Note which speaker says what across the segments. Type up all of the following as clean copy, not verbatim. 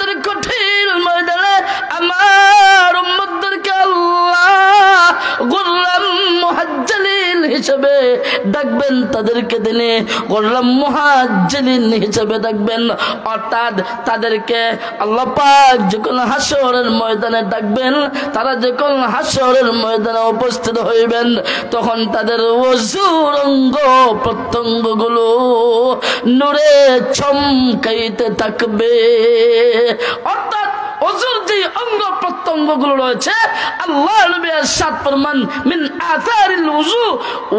Speaker 1: কিয়ামতের কঠিন ময়দানে আমার উম্মতদেরকে আল্লাহ গুররাম মুহাজ্জালিন হিসেবে ডাকবেন, তাদেরকে দিনে গুররাম মুহাজ্জালিন হিসেবে ডাকবেন। অর্থাৎ তাদেরকে আল্লাহ পাক যখন হাসরের ময়দানে ডাকবেন, তারা যখন হাসরের ময়দানে উপস্থিত হইবেন, তখন তাদের ওযুর অঙ্গ প্রত্যঙ্গগুলো নূরে চমকাইতে থাকবে। অর্থাৎ ওযুর যে অঙ্গ প্রত্যঙ্গগুলো রয়েছে, আল্লাহ নবী ইরশাদ ফরমান মিন আথারিল ওযু,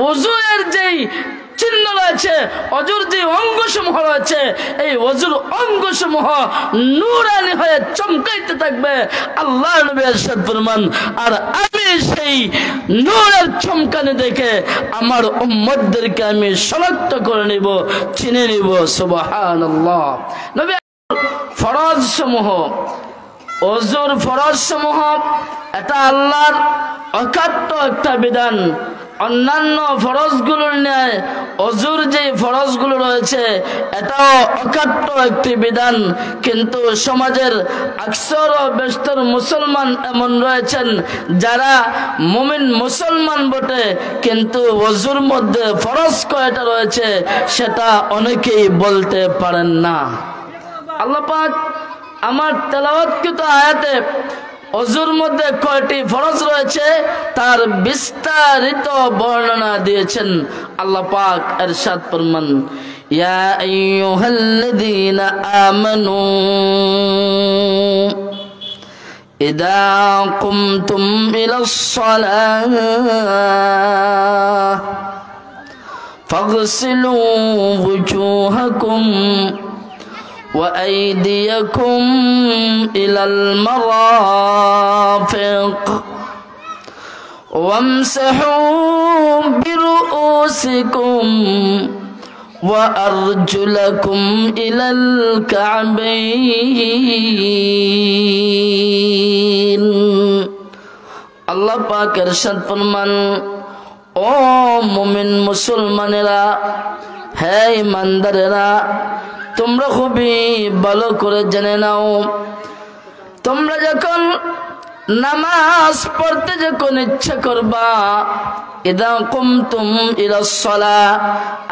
Speaker 1: ওযুর যেই চিহ্ন রয়েছে, ওযুর যে অঙ্গসমূহ রয়েছে, এই ওযুর অঙ্গসমূহ নূরানি হয়ে চমকাইতে থাকবে। আল্লাহ নবী ইরশাদ ফরমান, আর আমি সেই নূরের চমকানি দেখে আমার উম্মতদেরকে আমি শনাক্ত করে নিব, চিনে নিব। সুবহানাল্লাহ। নবী ফরজ সমূহ, ওযুর ফরজ সমূহ, এটা আল্লাহর অকাট্য একটা বিধান। অন্যান্য ফরজগুলোর ন্যায় ওযুর যে ফরজগুলো রয়েছে এটাও অকাট্য একটি বিধান। কিন্তু সমাজের আকসর ও বেশতর মুসলমান এমন রয়েছেন যারা মুমিন মুসলমান বটে, কিন্তু ওযুর মধ্যে ফরজ কয়টা রয়েছে সেটা অনেকেই বলতে পারেন না। আল্লাহ পাক আমার তেলাওয়াতকৃত আয়াতে ওযুর মধ্যে কয়টি ফরজ রয়েছে তার বিস্তারিত বর্ণনা দিয়েছেন। আল্লাহ পাক ইরশাদ ফরমান, ইয়া আইয়ুহাল্লাযীনা আমানু ইযা কুমতুম ইলাস সালাহ ফাগসিলু ওয়ুজুহাকুম وأيديكم إلى المرافق وامسحوا برؤوسكم وأرجلكم إلى الكعبين। আল্লাহ পাক ইরশাদ ফরমান, ও মুমিন মুসলমানেরা, হে ইমানদারেরা, তোমরা খুবই ভালো করে জেনে নাও, তোমরা যখন নামাজ পড়তে যখন ইচ্ছা করবা, ইদা কুমতুম ইলাস সালাহ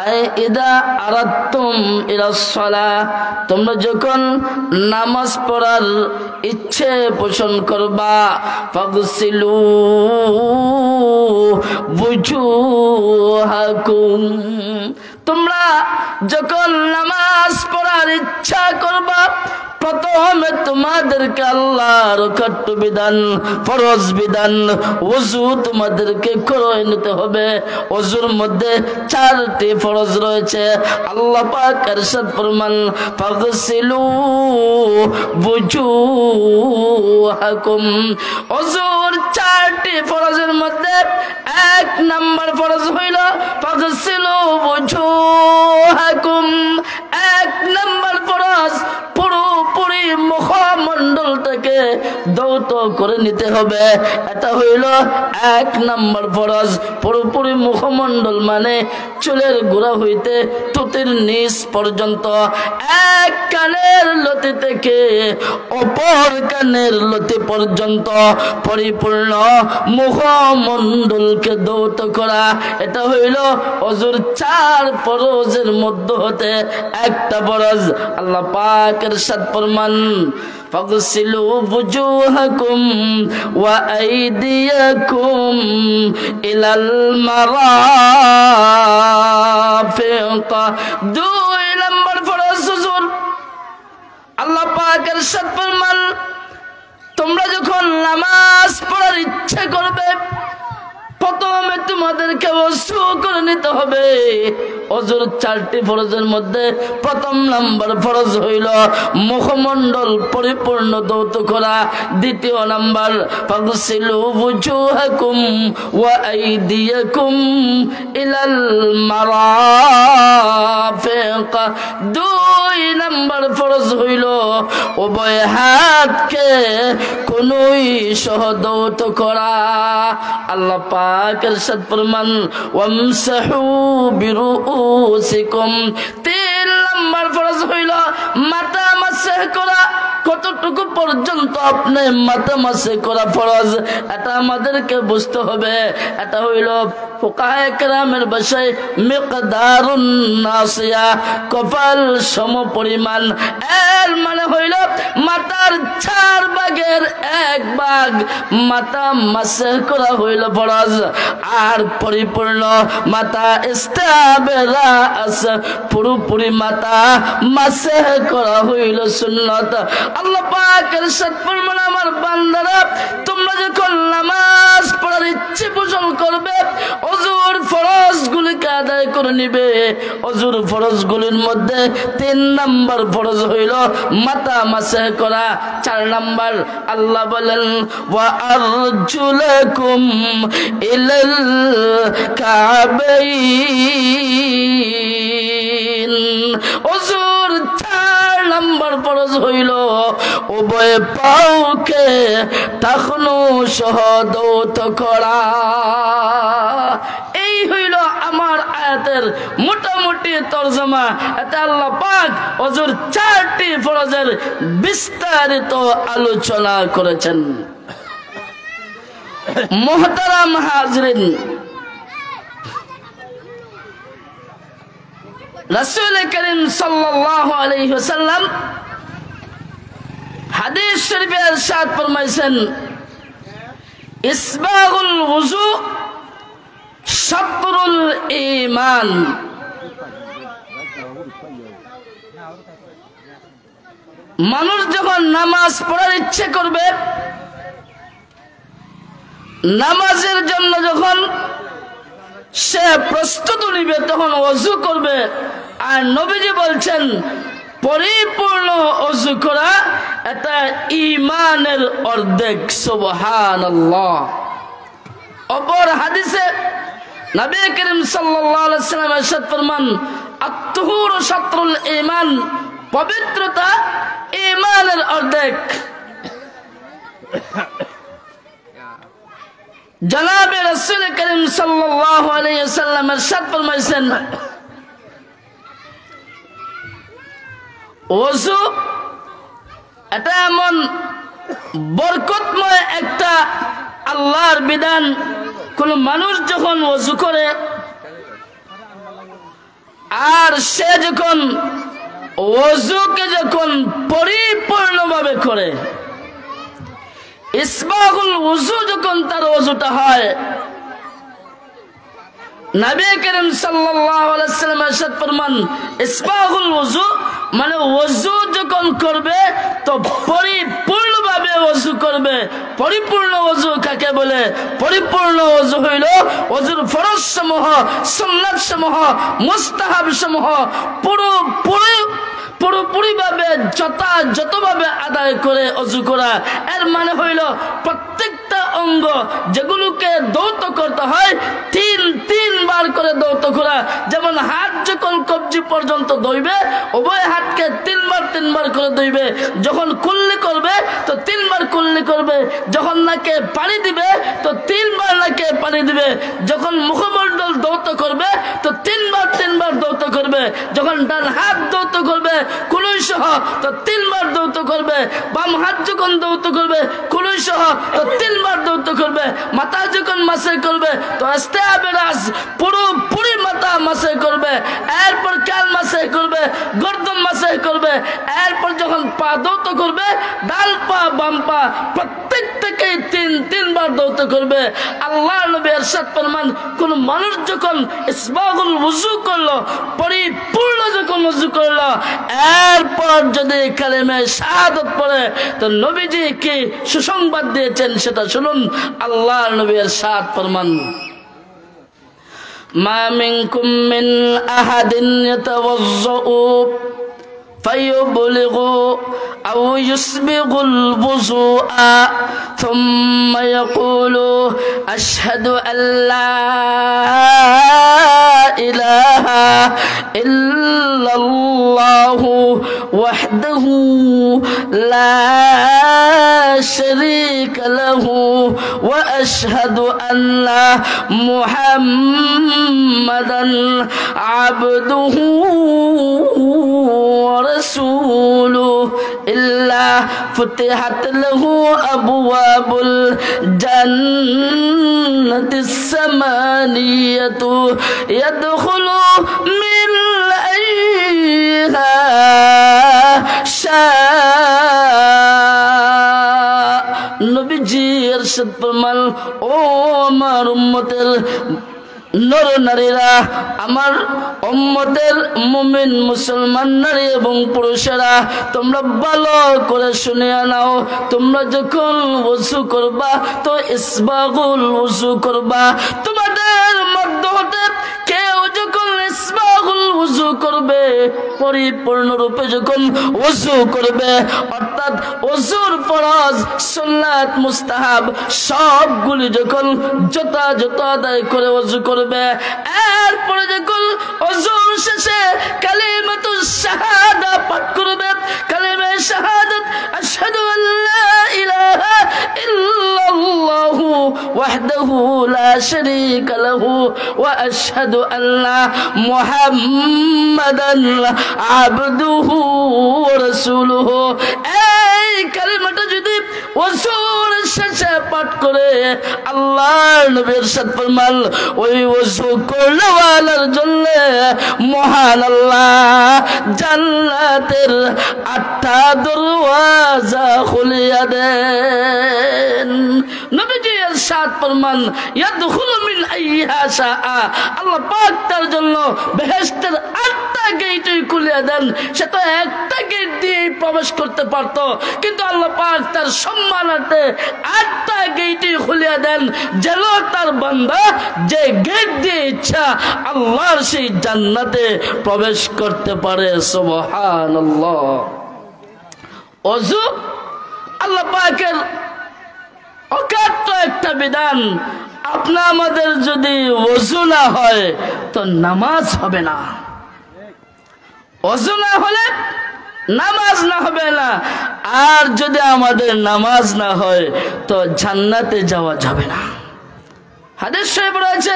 Speaker 1: আই ইদা আরাদতুম ইলাস সালাহ, তোমরা যখন নামাজ পড়ার ইচ্ছে পোষণ করবা, ফাগসিলু ওয়ুজুহাকুম, তোমরা যখন নামাজ পড়ার ইচ্ছা করবা, প্রথমে তোমাদেরকে আল্লাহর কট্ট বিধান, ফরজ বিধান ওযু তোমাদেরকে করে নিতে হবে। ওযুর মধ্যে 4টি ফরজ রয়েছে। আল্লাহ পাক ইরশাদ ফরমান, ফাগসিলু ওয়ুজুহাকুম, ওযুর 4টি ফরজের মধ্যে 1 নম্বর ফরজ হইল ফাগসিলু ওয়ুজুহাকুম। 1 নম্বর ফরজ পুরোপুরি মুখমণ্ডলটাকে ধৌত করে নিতে হবে, এটা হইল 1 নম্বর ফরজ। পুরোপুরি মুখমণ্ডল মানে চুলের গোড়া হইতে থুতির নিচ পর্যন্ত, 1 কানের লতি থেকে অপর কানের লতি পর্যন্ত পরিপূর্ণ মুখমণ্ডলকে ধৌত করা, এটা হইল ওযুর 4 ফরজের মধ্যে হতে একটা ফরজ। আল্লাহ পাক ইরশাদ ফরমান, ফাগসিলু ওয়ুজুহাকুম ওয়া আইদিয়াকুম ইলাল মারাফিক। 2 নম্বর ফরজ ওযুর। আল্লাহ পাক ইরশাদ ফরমান, তোমরা যখন নামাজ পড়ার ইচ্ছা করবে, প্রথমে তোমাদেরকে ওযু করে নিতে হবে। ওযুর 4টি ফরজের মধ্যে 1 নম্বর ফরজ হইল মুখমণ্ডল পরিপূর্ণ ধৌত করা। 2 নম্বর ফাগসিলু ওয়ুজুহাকুম ওয়া আইদিয়াকুম ইলাল মারাফিক। 2 নম্বর ফরজ হইল উভয় হাতকে কোনই সহ ধৌত করা। আল্লাহ পাক ইরশাদ ফরমান, ওয়ামসাহু বিরুউসিকুম। 3 নম্বর ফরজ হইল মাথা মাসহ করা। কতটুকু কতটুকু পর্যন্ত আপনি মাথা মাসে করা ফরজ এটা আমাদেরকে বুঝতে হবে। এটা হইল ফুকাহায়ে কেরামের ভাষায় মিকদারুন নাসিয়া, কপাল সম পরিমাণ। এর মানে হইল মাথার 4 ভাগের 1 ভাগ মাথা মাসে করা হইল ফরজ, আর পরিপূর্ণ মাথা ইস্তাবেরা আছে পুরোপুরি মাথা মাসে করা হইল সুন্নত। আল্লাহ পাক ইরশাদ ফরমান, আমার বান্দারা তোমরা যখন নামাজ পড়ার ইচ্ছে পোষণ করবে ওযুর ফরজগুলিকে আদায় করে নিবে। ওযুর ফরজগুলির মধ্যে 3 নাম্বার ফরজ হইল মাথা মাসে করা। 4 নাম্বার আল্লাহ বলেন ওয়া আরজুলাকুম ইলাল কাবাইন। ওযুর 4 নাম্বার ফরজ হইল উভয় পাওকে টাকনু সহ দৌত করা। এই হইল আমার আয়াতের মোটামুটি তরজমা। এটা আল্লাহ পাক ওযুর 4টি ফরজের বিস্তারিত আলোচনা করেছেন। মুহতারাম হাজরিন, রাসূল করিম সাল্লাল্লাহু আলাইহি ওয়াসাল্লাম হাদিস শরীফে ইরশাদ ফরমাইছেন, ইসবাগুল ওযু শাতরুল ঈমান। মানুষ যখন নামাজ পড়ার ইচ্ছে করবে, নামাজের জন্য যখন সে প্রস্তুতি নিবে তখন ওযু করবে। আর নবীজি বলছেন পরিপূর্ণ ওযু করা এটা ঈমানের অর্ধেক। সুবহানাল্লাহ। অপর হাদিসে নবী করিম সাল্লাল্লাহু আলাইহি ওয়াসাল্লাম ইরশাদ ফরমান, আত-তুহুরু শাতরুল ঈমান, পবিত্রতা ঈমানের অর্ধেক। জনাবে রাসূল করিম সাল্লাল্লাহু আলাইহি ওয়াসাল্লাম ইরশাদ ফরমাইছেন, ওযু এটা এমন বরকতময় একটা আল্লাহর বিধান। কোন মানুষ যখন ওযু করে আর সে যখন ওযুকে যখন পরিপূর্ণভাবে করে, ইসবাগুল ওযু যখন তার ওযুটা হয়, নবী করিম সাল্লাল্লাহু আলাইহি ওয়াসাল্লাম ইরশাদ ফরমান, ইসবাগুল ওযু মানে ওযু যখন করবে তো পরিপূর্ণভাবে ওযু করবে। পরিপূর্ণ ওযু কাকে বলে? পরিপূর্ণ ওযু হইল ওযুর ফরজ সমূহ, সুন্নাত সমূহ, মুস্তাহাব সমূহ পুরোপুরিভাবে যথাযথভাবে আদায় করে ওযু করা। এর মানে হইল প্রত্যেকটা অঙ্গ যেগুলোকে দৌত করতে হয় 3 বার করে দৌত করা। যেমন হাত যখন কবজি পর্যন্ত ধইবে উভয় হাতকে 3 বার করে ধইবে। যখন কুল্লি করবে তো 3 বার কুল্লি করবে। যখন নাকে পানি দিবে তো 3 বার নাকে পানি দিবে। যখন মুখমণ্ডল দৌত করবে তো 3 বার দৌত করবে। যখন ডান হাত দৌত করবে কুলুই সহ তো 3 বার দৌত করবে। বাম হাত যখন দৌত করবে কুলুই সহ তো 3 বার দৌত করবে। মাথা যখন মাসে করবে তো ইস্তেআবেরাস পুরোপুরি মাথা মাসে করবে। এরপর কাল মাসে করবে, গর্দন মাসে করবে। এরপর যখন পা দৌত করবে ডান পা বাম পা প্রত্যেকটাকে 3 বার দৌত করবে। আল্লাহ নবী ইরশাদ ফরমান, কোন মানুষ যখন ইসবাগুল ওযু করলো, পরিপূর্ণ যখন ওযু করলো, এরপর যদি কালেমে শাহাদাত পড়ে তো নবীজি কি সুসংবাদ দিয়েছেন সেটা শুনুন। আল্লাহ নবী ইরশাদ ফরমান, মা মিনকুম মিন আহাদিন ইয়াতাওয়াজ্জাউ فيبلغ أو يسبغ الوضوء ثم يقول أشهد أن لا إله إلا الله وحده لا شريك له وأشهد أن محمدا عبده ورسوله إلا فتحت له أبواب الجنة الثمانية يدخل من أيها شاء নবীজি ইরশাদ ফরমান ও আমার উম্মতের নর নারীরা, আমার উম্মতের মুমিন মুসলমান নারী এবং পুরুষেরা, তোমরা ভালো করে শুনে নাও। তোমরা যখন ওযু করবা তো ইসবাগুল ওযু করবা। তোমাদের মধ্য হতে কেউ যখন ইসবাগুল ওযু করবে, পরিপূর্ণরূপে যখন ওযু করবে, অর্থাৎ ওযুর ফরজ সুন্নাত মুস্তাহাব সবগুলি যখন যথাযথ আদায় করে ওযু করবে, এরপরে যখন ওযুর শেষে কালিমাতুশ শাহাদা পাঠ করবে, কালিমা শাহাদাত আশহাদু আল্লা ইলাহা ইল্লাল্লাহু ওয়াহদাহু লা শারীকা লাহু ওয়া আশহাদু আন্না মুহাম্মাদান আবদুহু ওয়া রাসূলুহু, এই কালিমাটা যদি ওযুর শেষে পাঠ করে আল্লাহর নবী ইরশাদ ফরমান ওই ওযু করনেওয়ালার জন্য মহান আল্লাহ জান্নাতের 8টা দরওয়াজা খুলিয়া দেন। নবীজি ইরশাদ ফরমান ইয়াদখুলু মিন আইয়িহা শাআ, আল্লাহ পাক তার জন্য বেহেশতের 8টা গেট খুলিয়া দেন। সে তো একটা গেট দিয়ে প্রবেশ করতে পারত, কিন্তু আল্লাহ পাক তার সম্মানার্থে 8টা গেট খুলিয়া দেন, যেন তার বান্দা যে গেট দিয়ে ইচ্ছা আল্লাহর সেই জান্নাতে প্রবেশ করতে পারে। সুবহানাল্লাহ। ওযু আল্লাহ পাকের অকাট্য একটা বিধান। আপনা আমাদের যদি ওযু না হয় তো নামাজ হবে না। ওযু না হলে নামাজ না হবে না, আর যদি আমাদের নামাজ না হয় তো জান্নাতে যাওয়া যাবে না। হাদিস শরীফ রয়েছে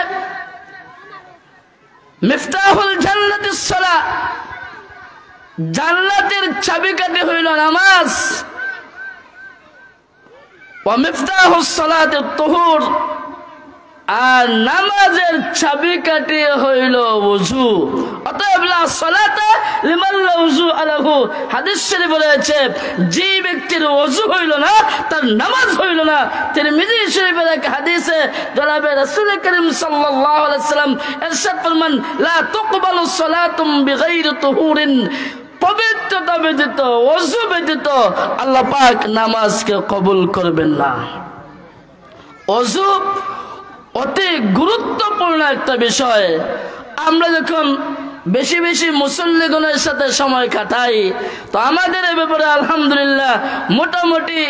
Speaker 1: মিফতাহুল জান্নাতিস সালাহ, জান্নাতের চাবিকাঠি হইল নামাজ। ওয়া মিফতাহুস সালাতিত তুহুর, আর নামাজের চাবিকাঠি হইল ওযু। অতএব লা সালাতা লিমান লা ওযু আলাহু, হাদিস শরীফে রয়েছে যে ব্যক্তির ওযু হইল না তার নামাজ হইল না। তিরমিজি শরীফের এক হাদিসে জনাবে রাসূল করিম সাল্লাল্লাহু আলাইহি ওয়াসাল্লাম ইরশাদ ফরমান লা তুকবালু সালাতুম বিগাইরি তুহুরিন, পবিত্রতা ব্যতীত ওযু ব্যতীত আল্লাহ পাক নামাজকে কবুল করবেন না। ওযু অতি গুরুত্বপূর্ণ একটা বিষয়। আমরা যখন বেশি বেশি মুসল্লিগণের সাথে সময় কাটাই তো আমাদের এ ব্যাপারে আলহামদুলিল্লাহ মোটামুটি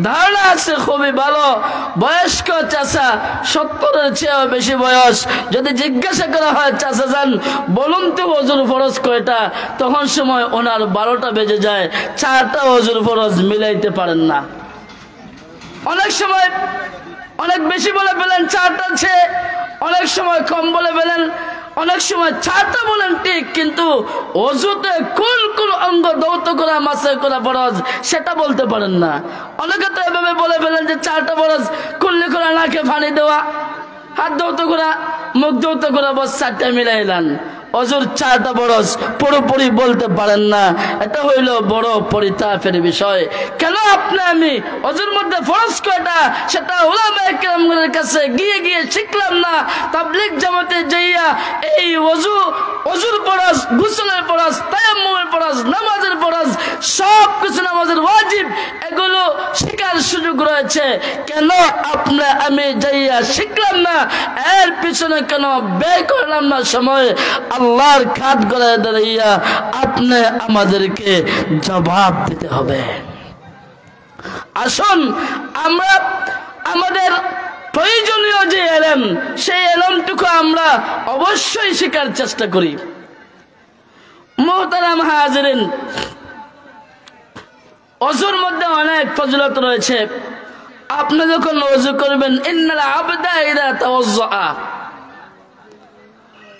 Speaker 1: ধারণা আছে খুবই ভালো। বয়স্ক চাচা 70-এর চেয়েও বেশি বয়স, যদি জিজ্ঞাসা করা হয় চাচা যান বলুন তো ওযুর ফরজ কয়টা, তখন সময় ওনার 12টা বেজে যায়, 4টা ওযুর ফরজ মিলাইতে পারেন না। অনেক সময় অনেক বেশি বলে ফেলেন 4টা আছে, অনেক সময় কম বলে ফেলেন, অনেক সময় 4টা বলেন ঠিক, কিন্তু ওযুতে কুল কুল অঙ্গ দৌত করা মাসে করা ফরজ সেটা বলতে পারেন না। অনেকে তো এভাবে বলে ফেলেন যে 4টা ফরজ, কুল্লি করা, নাকে পানি দেওয়া, হাত দৌত করা, মুখ দৌত করা, বস 4টা মিলাইলেন। ওযুর 4টা ফরজ পুরোপুরি বলতে পারেন না, এটা হইল বড় পরিতাপের বিষয়। কেন আপনি আমি ওযুর মধ্যে ফরজ কয়টা সেটা উলামায়ে কেরামদের কাছে গিয়ে গিয়ে শিখলাম না, তাবলীগ জামাতে যাইয়া এই ওযুর ফরজ, গোসলের ফরজ, তায়াম্মুমের ফরজ, নামাজের ফরজ, সব কিছু নামাজের ওয়াজিব, এগুলো শিখার সুযোগ রয়েছে। কেন আপনি আমি যাইয়া শিখলাম না, এর পিছনে কেন ব্যয় করলাম না সময়? আল্লাহর কাঠ গড়ায় দাঁড়াইয়া আপনি আমাদেরকে জবাব দিতে হবে। আসুন আমরা আমাদের প্রয়োজনীয় যে এলেম, সেই এলেমটুকু আমরা অবশ্যই শেখার চেষ্টা করি। মুহতারাম হাজিরিন, ওযুর মধ্যে অনেক ফজিলত রয়েছে। আপনি যখন ওযু করবেন, ইন্নাল আবদা ইযা তাওয়াজ্জা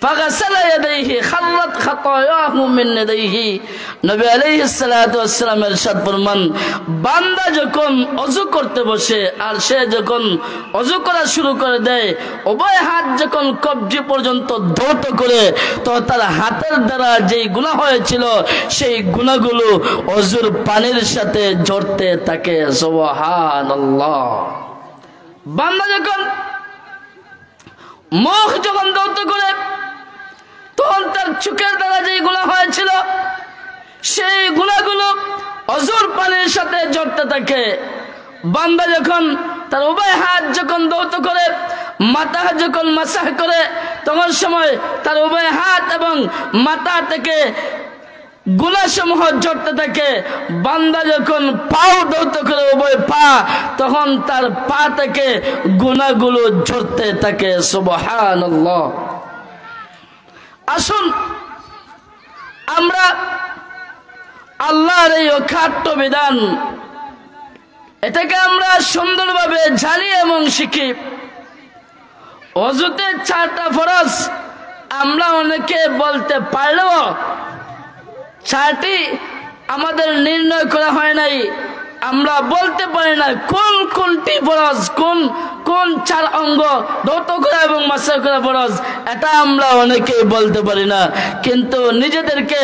Speaker 1: ফাগাসালা ইয়াদাইহি খাররাত খাতায়াহু মিন ইয়াদাইহি। নবী আলাইহিস সালাতু ওয়াস সালাম ইরশাদ ফরমান, বান্দা যখন ওযু করতে বসে আর সে যখন ওযু করা শুরু করে দেয়, উভয় হাত যখন কবজি পর্যন্ত ধৌত করে, তো তার হাতের দ্বারা যেই গুনাহ হয়েছিল সেই গুনাহগুলো ওযুর পানির সাথে ঝরতে থাকে। সুবহানাল্লাহ। বান্দা যখন মুখ যখন ধৌত করে, তখন তার চোখের দ্বারা যেই গুনাহ হয়েছিল সেই গুনাহগুলো ওযুর পানির সাথে ঝরতে থাকে। বান্দা যখন তার উভয় হাত যখন ধৌত করে, মাথা যখন মাসাহ করে, তখন সময় তার উভয় হাত এবং মাথা থেকে গুনাহসমূহ ঝরতে থাকে। বান্দা যখন পাও ধৌত করে উভয় পা, তখন তার পা থেকে গুনাহগুলো ঝরতে থাকে। সুবহানাল্লাহ। আসুন আমরা আল্লাহর এই অখাট্য বিধান, এটাকে আমরা সুন্দরভাবে জানি এবং শিখি। ওযুতে 4টা ফরজ আমরা অনেকে বলতে পারলেও 4টি আমাদের নির্ণয় করা হয় নাই। আমরা বলতে পারি না কোন কোনটি ফরজ, কোন কোন 4 অঙ্গ ধৌত করা এবং মাসাহ করা ফরজ, এটা আমরা অনেকেই বলতে পারি না। কিন্তু নিজেদেরকে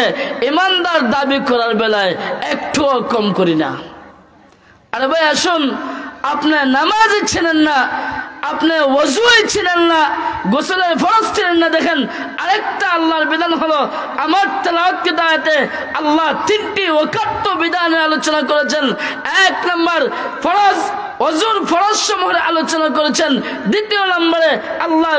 Speaker 1: ইমানদার দাবি করার বেলায় একটুও কম করি না। আরে ভাই আসুন, আপনি নামাজ ছিলেন না, আপনি ওযুই ছিলেন না, গোসলের ফরজ ছিলেন না। দেখেন আরেকটা আল্লাহর বিধান হলো, আমার তেলাওয়াত কিতাবে আল্লাহ 3টি ওয়াকাত্ত বিধানের আলোচনা করেছেন। 1 নম্বর ফরজ, ওযুর ফরজ সমূহের আলোচনা করেছেন। 2 নম্বরে আল্লাহ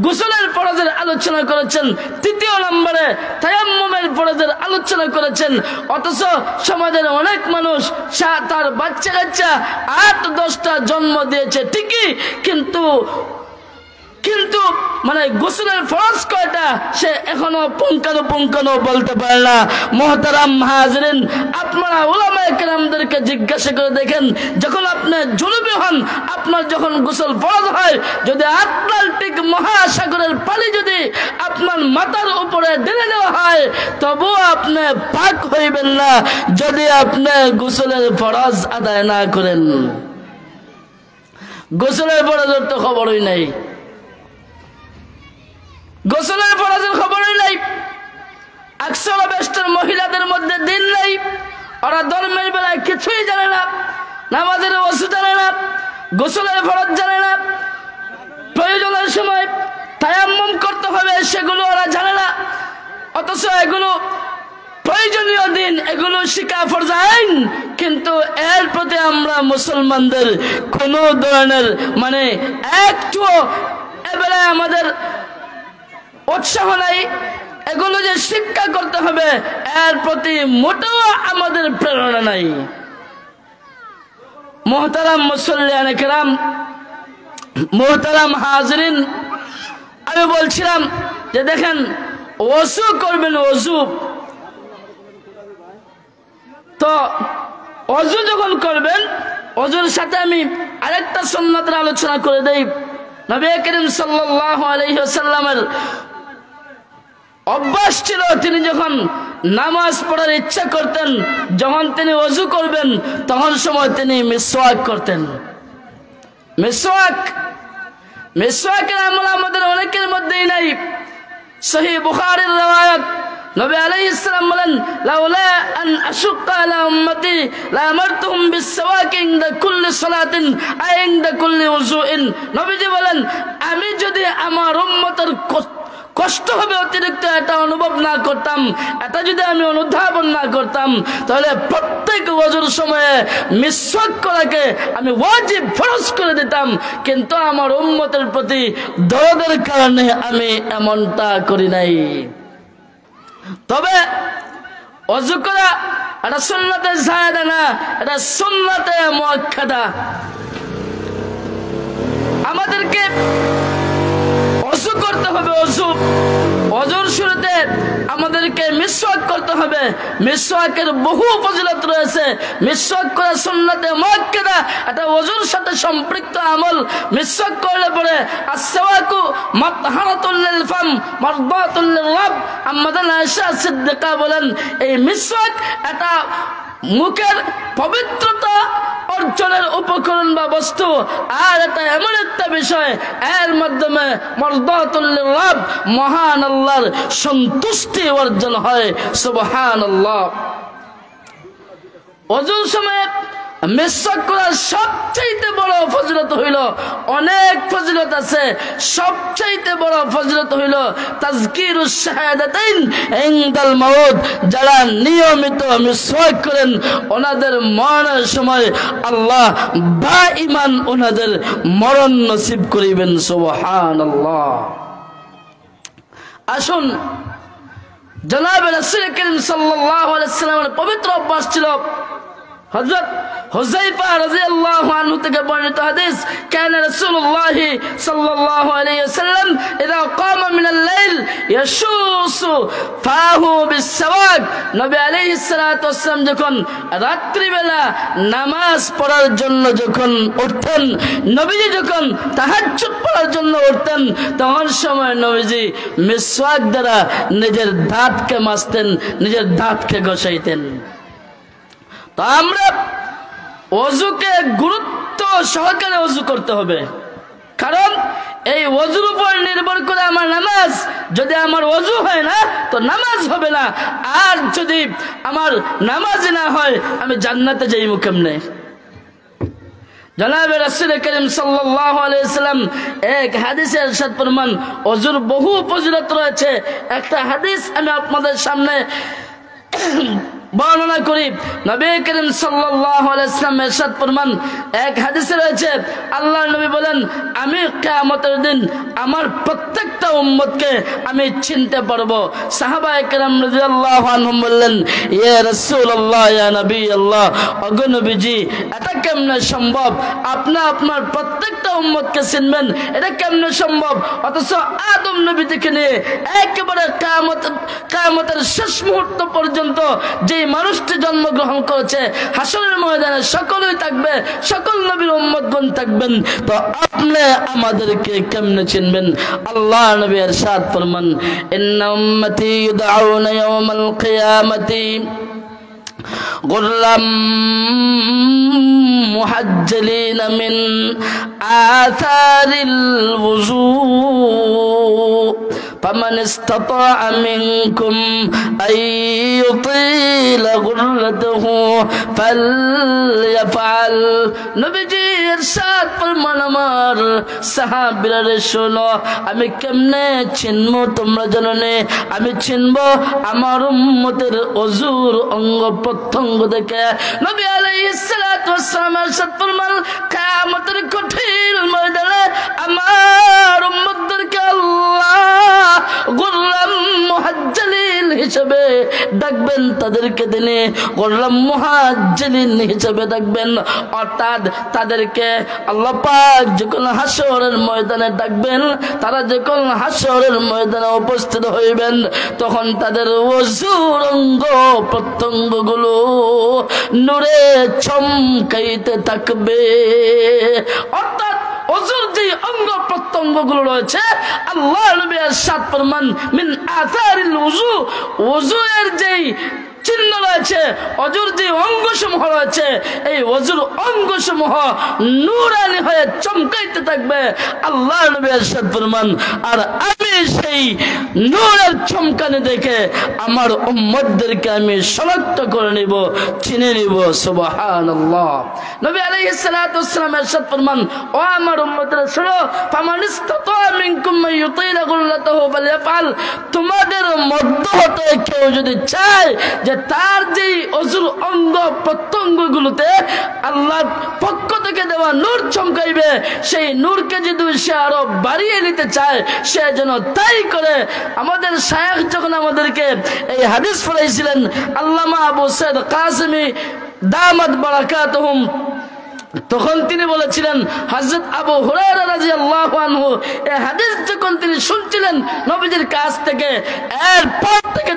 Speaker 1: গোসলের ফরজের আলোচনা করেছেন। 3 নম্বরে তায়াম্মুমের ফরজের আলোচনা করেছেন। অথচ সমাজের অনেক মানুষ তার বাচ্চা কাচ্চা 8-10টা জন্ম দিয়েছে ঠিকই, কিন্তু মানে গোসলের ফরজ কয়টা সে এখনো পুঙ্খানুপুঙ্খানু বলতে পারে না। মুহতারাম হাজিরিন, আপনারা উলামায়ে কেরামদেরকে জিজ্ঞাসা করে দেখেন, যখন আপনি জুনুবি হন, আপনার যখন গোসল ফরজ হয়, যদি আটলান্টিক মহাসাগরের পানি যদি আপনার মাথার উপরে ঢেলে দেওয়া হয়, তবুও আপনি পাক হইবেন না যদি আপনি গোসলের ফরজ আদায় না করেন। গোসলের ফরজের তো খবরই নাই, গোসলের ফরজের খবরই নাই। আকসার বেস্টের মহিলাদের মধ্যে দিন নেই, ওরা ধর্মের বেলায় কিছুই জানে না, নামাজের ওযু জানে না, গোসলের ফরজ জানে না, প্রয়োজনের সময় তায়াম্মুম করতে হবে সেগুলো ওরা জানে না। অথচ এগুলো প্রয়োজনীয় দিন, এগুলো শিক্ষা ফরজ আইন, কিন্তু এর প্রতি আমরা মুসলমানদের কোনো ধরনের মানে একটু এবেলায় আমাদের উৎসাহ নাই। এগুলো যে শিক্ষা করতে হবে এর প্রতি মোটেও আমাদের প্রেরণা নাই। মুহতারাম মুসল্লিয়ানে কেরাম, মুহতারাম হাজিরিন, আমি বলছিলাম যে দেখেন ওযু করবেন, ওযু তো ওযু যখন করবেন, ওযুর সাথে আমি আরেকটা সুন্নাতের আলোচনা করে দেই। নবী করিম সাল্লাল্লাহু আলাইহি ওয়াসাল্লামের অভ্যাস ছিল, তিনি যখন নামাজ পড়ার ইচ্ছা করতেন, যখন তিনি ওযু করবেন, তখন সময় তিনি মিসওয়াক করতেন। মিসওয়াকের আমল আমাদের অনেকের মধ্যেই নাই। সহিহ বুখারীর riwayat, নবী আলাইহিস সালাম বলেন, লাউলা আন আশুক্কা আলা উম্মতি লা আমারতুহুম বিসওয়াকি ইনদা কুল্লি সালাতিন আ ইনদা কুল্লি ওযুইন। নবীজি বলেন, আমি যদি আমার উম্মতের কষ্ট হবে অতিরিক্ত এটা অনুভব না করতাম, এটা যদি আমি অনুধাবন না করতাম, তাহলে প্রত্যেক ওযুর সময়ে মিসওয়াক করাকে আমি ওয়াজিব ফরজ করে দিতাম। কিন্তু আমার উম্মতের প্রতি দরদের কারণে আমি এমনটা করি নাই। তবে ওযু করা এটা সুন্নাতে জায়েদা না, এটা সুন্নাতে মুআক্কাদা। আমাদেরকে ওযু করতে করতে হবে ওযু। ওযুর শুরুতে আমাদেরকে মিসওয়াক করতে হবে। মিসওয়াকের বহু ফজিলত রয়েছে। মিসওয়াক করা সুন্নাতে মুআক্কাদা, এটা ওযুর সাথে সম্পৃক্ত আমল। মিসওয়াক করলে পরে আসওয়াকু মাতহারাতুল লিল ফাম মারদাতুল লির রাব। আম্মাদান আয়েশা সিদ্দিকা বলেন, এই মিসওয়াক এটা মুখের পবিত্রতা অর্জনের উপকরণ বা বস্তু, আর এটা এমন একটা বিষয় এর মাধ্যমে মারদাতুল লির রাব, মহান আল্লাহর সন্তুষ্টি অর্জন হয়। সুবহানাল্লাহ। ওযুর সময় মিসওয়াক করার সবচেয়ে বড় ফজিলত হইল, অনেক ফজিলত আছে, সবচেয়ে বড় ফজিলত হইল তাজকিরুশ শাহাদাতাইন ইনদাল মাউত। যারা নিয়মিত মিসওয়াক করেন ওনাদের মরণের সময় আল্লাহ দাইমান ওনাদের মরণ নসিব করিবেন। সুবহানাল্লাহ। আসুন, জনাব রাসূল করিম সাল্লাল্লাহু আলাইহি ওয়াসাল্লামের পবিত্র অভ্যাস ছিল। হযরত হুযায়ফা রাদিয়াল্লাহু আনহু থেকে বর্ণিত হাদিস, কানা রাসূলুল্লাহ সাল্লাল্লাহু আলাইহি ওয়াসাল্লাম ইযা কামা মিনাল লাইল ইয়াশুসু ফাহু বিসওয়াক। নবী আলাইহিস সালাতু ওয়াসসালাম যখন রাত্রি বেলা নামাজ পড়ার জন্য যখন উঠতেন, নবীজি যখন তাহাজ্জুদ পড়ার জন্য উঠতেন, তখন সময় নবীজি মিসওয়াক দ্বারা নিজের দাঁতকে মাজতেন, নিজের দাঁতকে ঘষাইতেন। তো আমরা ওযুকে গুরুত্ব সহকারে ওযু করতে হবে, কারণ এই ওযুর উপর নির্ভর করে আমার নামাজ। যদি আমার ওযু হয় না তো নামাজ হবে না, আর যদি আমার নামাজ না হয় আমি জান্নাতে যাইব কেমনে? জনাব রাসূল করিম সাল্লাল্লাহু আলাইহি ওয়াসাল্লাম এক হাদিসে ইরশাদ ফরমান, ওযুর বহু ফজিলত রয়েছে। একটা হাদিস আমি আপনাদের সামনে বর্ণনা করি। নবী করিম সাল্লাল্লাহু আলাইহি ওয়াসাল্লাম ইরশাদ ফরমান, এক হাদিসে রয়েছে, আল্লাহর নবী বলেন, আমি কিয়ামতের দিন আমার প্রত্যেকটা উম্মতকে আমি চিনতে পারবো। সাহাবায়ে কেরাম রাদিয়াল্লাহু আনহুম বললেন, ইয়া রাসূলুল্লাহ, ইয়া নবী আল্লাহ, ওগো নবীজি, এটা কেমনে সম্ভব? আপনি আপনার প্রত্যেকটা উম্মতকে চিনবেন, এটা কেমনে সম্ভব? অথচ আদম নবী থেকে নিয়ে একেবারে কিয়ামতের শেষ মুহূর্ত পর্যন্ত যে মানুষটি জন্মগ্রহণ করেছে, হাসরের ময়দানে সকলেই থাকবে, সকল নবীর উম্মতগণ থাকবেন, তো আপনি আমাদেরকে কেমনে চিনবেন? আল্লাহ নবী ইরশাদ ফরমান, ইন্না উম্মতি ইউদআউনা ইয়াওমাল কিয়ামাতি গুররাম মুহাজ্জালিন মিন আথারিল ওযু ফামান ইসতাতাআ মিনকুম আন ইউতিলা গুররাতাহু ফালইয়াফআল। নবীজি ইরশাদ ফরমান, আমার সাহাবীরা রে শোনো, আমি কেমনে চিনবো তোমরা জানো না? আমি চিনবো আমার উম্মতের ওযুর অঙ্গ প্রত্যঙ্গ দেখে। নবী আলাইহিস সালাতু ওয়াস সালাম ইরশাদ ফরমান, কিয়ামতের কঠিন ময়দানে আমার উম্মতদেরকে আল্লাহ গুররাম মুহাজ্জালিন হিসেবে ডাকবেন, তাদেরকে তিনি গুররাম মুহাজ্জালিন হিসেবে ডাকবেন। অর্থাৎ তাদেরকে আল্লাহ পাক যখন হাসরের ময়দানে ডাকবেন, তারা যখন হাসরের ময়দানে উপস্থিত হইবেন, তখন তাদের ওযুর অঙ্গ প্রত্যঙ্গগুলো নূরে চমকাইতে থাকবে। অর্থাৎ ওযুর যে অঙ্গ প্রত্যঙ্গগুলো রয়েছে, আল্লাহ নবী ইরশাদ ফরমান, মিন আথারিল ওযু, ওযুর যেই চিহ্ন রয়েছে, ওযুর যে অঙ্গসমূহ রয়েছে, এই ওযুর অঙ্গসমূহ নূরানি হয়ে চমকাইতে থাকবে। আল্লাহ নবী ইরশাদ ফরমান, আর আমি সেই নূরের চমকানি দেখে আমার উম্মতদেরকে আমি শনাক্ত করে নিব, চিনে নিব। সুবহানাল্লাহ। নবী আলাইহিস সালাতু ওয়াস সালাম ইরশাদ ফরমান, ও আমার উম্মতরা শোনো, ফামান ইসতাতাআ মিনকুম মান ইউতিলা গুররাতাহু ফালইয়াফআল। তোমাদের মধ্য হতে কেউ যদি চায় যে তার যেই ওযুর অঙ্গ প্রত্যঙ্গগুলোতে আল্লাহর পক্ষ থেকে দেওয়া নূর চমকাইবে, সেই নূরকে যদি সে আরো বাড়িয়ে নিতে চায়, সে যেন তাই করে। আমাদের শায়খ যখন আমাদেরকে এই হাদিস পড়াইছিলেন, আল্লামা আবু সাইদ কাসেমি দামাত বারাকাতুহুম তখন তিনি বলেছিলেন, হযরত আবু হুরায়রা রাদিয়াল্লাহু আনহু এই হাদিস যখন তিনি শুনছিলেন নবীজির কাছ থেকে, এরপর থেকে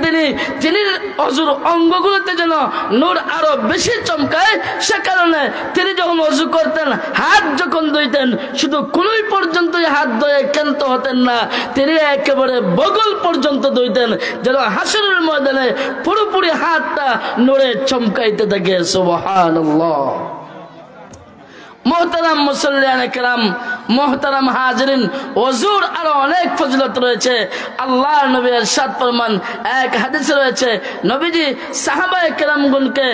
Speaker 1: তিনি ওযুর অঙ্গগুলোতে যেন নূর আরো বেশি চমকায়, সে কারণে তিনি যখন ওযু করতেন, হাত যখন ধুইতেন, শুধু কুলুই পর্যন্তই হাত ধুয়ে ক্ষান্ত হতেন না, তিনি একেবারে বগল পর্যন্ত ধুইতেন, যেন হাসরের ময়দানে পুরোপুরি হাতটা নূরে চমকাইতে থাকে। সুবহানাল্লাহ। মোহতারাম মুসল্লিয়ানে কেরাম, মোহতারাম হাজিরিন, ওযুর আরো অনেক ফজিলত রয়েছে। আল্লাহর নবী ইরশাদ ফরমান, এক হাদিসে রয়েছে, নবীজি সাহাবায়ে কেরামগণকে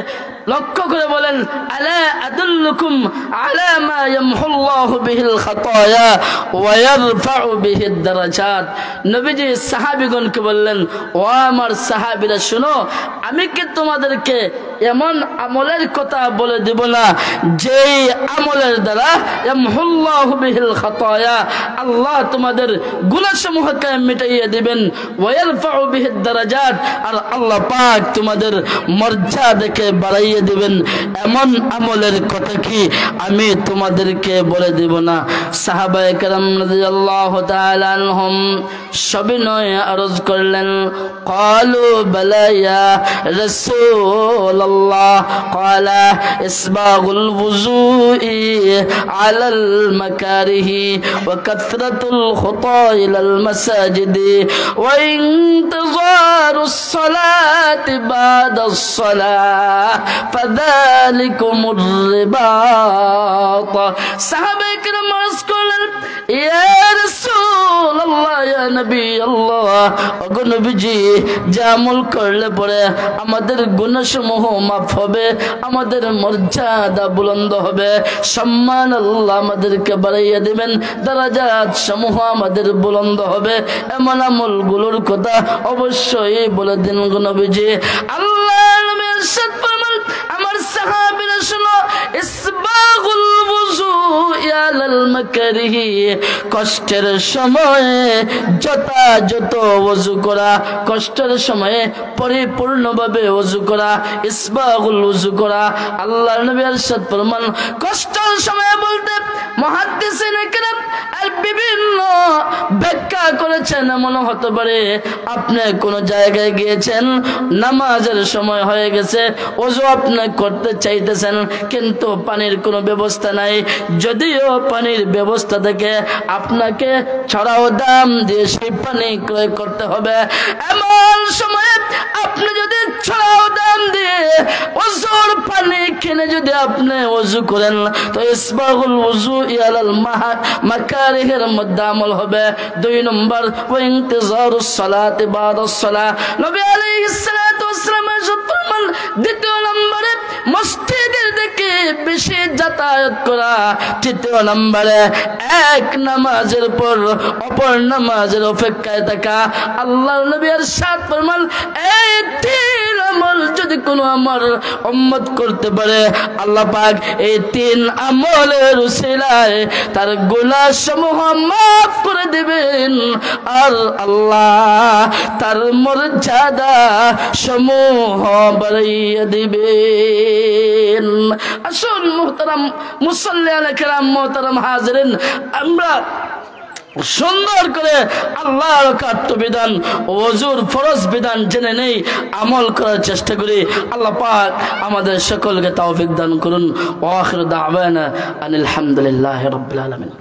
Speaker 1: লক্ষ্য করে বলেন, আলা আদুল্লুকুম আলা মা ইয়ামহুল্লাহু বিহিল খাতায়া ওয়া ইয়ারফাউ বিহিদ দারাজাত। নবীজি সাহাবীগণকে বললেন, ও আমার সাহাবীরা শুনো, আমি কি তোমাদেরকে এমন আমলের কথা বলে দেব না যেই আমলের দ্বারা ইয়ামহুল্লাহু বিহিল খাতায়া, আল্লাহ তোমাদের গুনাহসমূহকে মিটাইয়ে দিবেন, ওয়া ইয়ারফাউ বিহিদ দারাজাত, আর আল্লাহ পাক তোমাদের মর্যাদাকে বাড়াইয়ে দিবেন। এমন আমলের কথা কি আমি তোমাদেরকে বলে দেব না? সাহাবায়ে কেরাম রাদিয়াল্লাহু তাআলা আনহুম সবিনয়ে আরজ করলেন, ক্বালু বালা ইয়া রাসূলুল্লাহ, ক্বালা ইসবাগুল ওযুই আলাল মাকারিহি ওয়া কাথরাতুল খুতা ইলাল মাসাজিদি ওয়া ইনতিযারুস সালাতি বাদাস সালাহ ফাযালিকুমুর রিবাত। সাহাবায়ে কেরাম আরজ করলেন, ইয়া রাসূলুল্লাহ, ইয়া নবী আল্লাহ, ওগো নবীজি, যে আমল করলে পরে আমাদের গুনাহসমূহ মাফ হবে, আমাদের মর্যাদা বুলন্দ হবে, সম্মান আল্লাহ আমাদেরকে বাড়াইয়া দিবেন, দারাজাত সমূহ আমাদের বুলন্দ হবে, এমন আমলগুলোর কথা অবশ্যই বলে দিন গো নবীজি। আল্লাহ নবী ইরশাদ ফরমান, আমার সাহাবীরা শুনো, ইসবাগুল ওযুই আলাল মাকারিহি, কষ্টের সময়ে যথাযথ ওযু করা, কষ্টের সময়ে পরিপূর্ণভাবে ওযু করা, ইসবাগুল ওযু করা। আল্লাহর নবী ইরশাদ ফরমান, কষ্টের সময়ে বলতে মুহাদ্দিসিনে কেরাম আর বিভিন্ন ব্যাখ্যা করেছেন। এমন হতে পারে আপনি কোন জায়গায় গিয়েছেন, নামাজের সময় হয়ে গেছে, ওযু আপনি করতে চাইতেছেন, কিন্তু পানির কোনো ব্যবস্থা নাই। যদিও পানির ব্যবস্থা থেকে আপনাকে ছড়াও দাম দিয়ে সেই পানি ক্রয় করতে হবে। এমন সময়ে আপনি যদি ছড়াও দাম দিয়ে ওযুর পানি কিনে যদি আপনি ওযু করেন, তো ইসবাগুল ওযুই আলাল মাকারিহের মধ্যে আমল হবে। 2 নম্বর, ওয়া ইনতিযারুস সালাতি বাদাস সালাহ। নবী আলাইহিস সালাতু ওয়াস সালাম ফরমান, 2 নম্বরে মসজিদের দিকে বেশি যাতায়াত করা। 3 নম্বরে এক নামাজের পর অপর নামাজের অপেক্ষায় থাকা। আল্লাহর নবী ইরশাদ ফরমান, এই 3 আমল যদি কোনো আমার উম্মত করতে পারে, আল্লাহ পাক এই 3 আমলের উসিলায় তার গুনাহসমূহ মাফ করে দিবেন, আর আল্লাহ তার মর্যাদা সমূহ বাড়াইয়া দিবেন। আসুন মুহতারাম মুসল্লিয়ানে কেরাম, মুহতারাম হাজিরিন, আমরা সুন্দর করে আল্লাহর কাট্য বিধান, ওযুর ফরজ বিধান জেনে নেই, আমল করার চেষ্টা করি। আল্লাহ পাক আমাদের সকলকে তৌফিক দান করুন। ওয়া আখিরু দাওয়ানা আনিল হামদুলিল্লাহি রাব্বিল আলামিন।